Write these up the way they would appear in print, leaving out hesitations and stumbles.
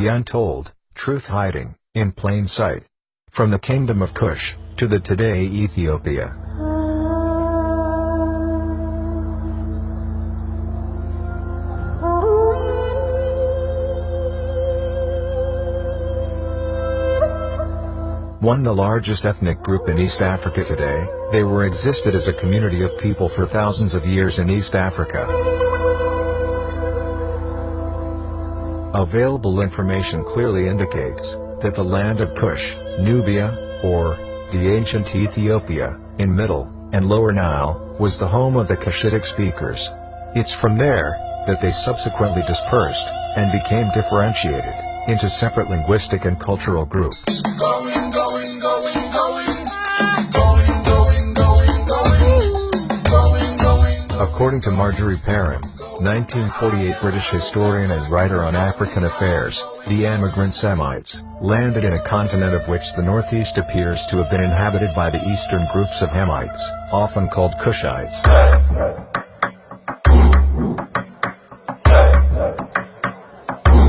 untold truth hiding in plain sight. From the kingdom of Kush to the today Ethiopia. One the largest ethnic group in East Africa today, they were existed as a community of people for thousands of years in East Africa. Available information clearly indicates that the land of Kush, Nubia, or the ancient Ethiopia, in Middle and Lower Nile, was the home of the Cushitic speakers. It's from there that they subsequently dispersed and became differentiated into separate linguistic and cultural groups. According to Marjorie Perrin, 1948 British historian and writer on African affairs, the emigrant Semites landed in a continent of which the northeast appears to have been inhabited by the eastern groups of Hamites, often called Kushites.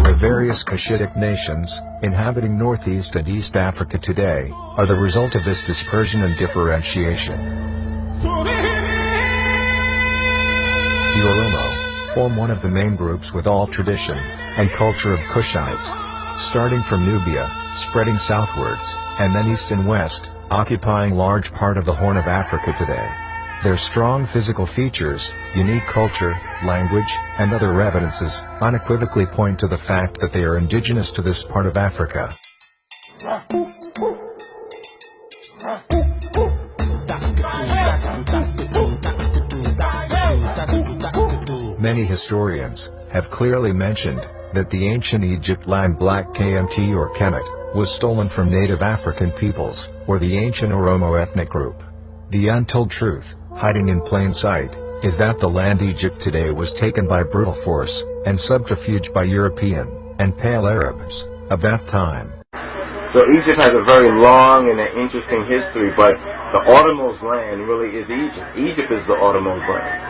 The various Cushitic nations, inhabiting Northeast and East Africa today, are the result of this dispersion and differentiation. The Oromo form one of the main groups with all tradition and culture of Kushites, starting from Nubia, spreading southwards, and then east and west, occupying large part of the Horn of Africa today. Their strong physical features, unique culture, language, and other evidences unequivocally point to the fact that they are indigenous to this part of Africa. Many historians have clearly mentioned that the ancient Egypt land black KMT or Kemet was stolen from native African peoples, or the ancient Oromo ethnic group. The untold truth, hiding in plain sight, is that the land Egypt today was taken by brutal force and subterfuge by European and Pale Arabs of that time. So Egypt has a very long and an interesting history, but the Oromo's land really is Egypt. Egypt is the Oromo's land.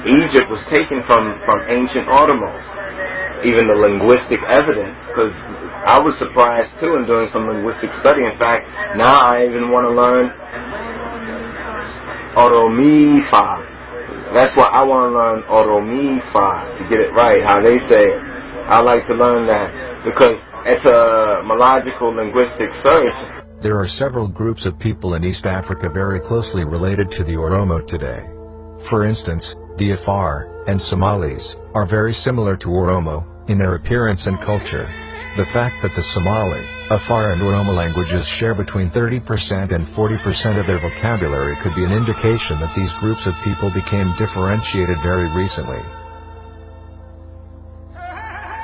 Egypt was taken from ancient Oromos. Even the linguistic evidence, because I was surprised too in doing some linguistic study. In fact, now I even want to learn Oromifa. That's why I want to learn Oromifa to get it right, how they say it. I like to learn that because it's a melodical linguistic search. There are several groups of people in East Africa very closely related to the Oromo today. For instance, the Afar and Somalis are very similar to Oromo in their appearance and culture. The fact that the Somali, Afar and Oromo languages share between 30% and 40% of their vocabulary could be an indication that these groups of people became differentiated very recently.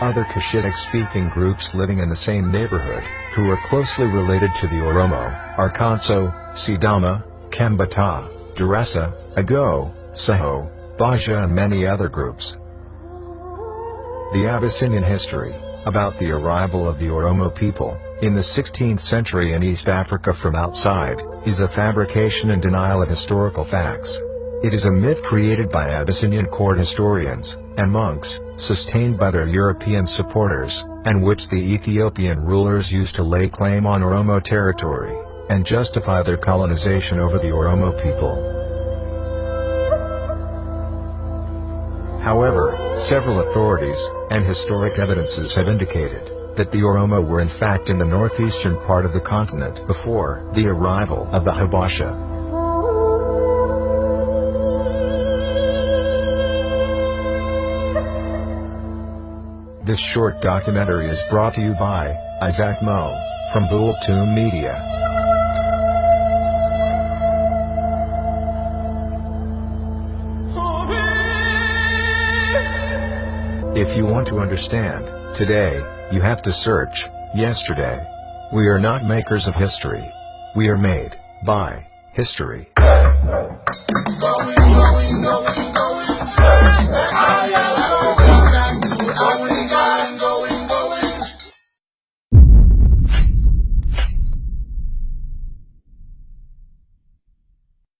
Other Cushitic-speaking groups living in the same neighborhood, who are closely related to the Oromo, are Kanso, Sidama, Kambata, Duressa, Ago, Saho, Baja and many other groups. The Abyssinian history, about the arrival of the Oromo people, in the 16th century in East Africa from outside, is a fabrication and denial of historical facts. It is a myth created by Abyssinian court historians and monks, sustained by their European supporters, and which the Ethiopian rulers used to lay claim on Oromo territory, and justify their colonization over the Oromo people. However, several authorities and historic evidences have indicated that the Oromo were in fact in the northeastern part of the continent before the arrival of the Habasha. This short documentary is brought to you by Isaac Mo, from Bultoon Media. If you want to understand today, you have to search yesterday. We are not makers of history. We are made by history.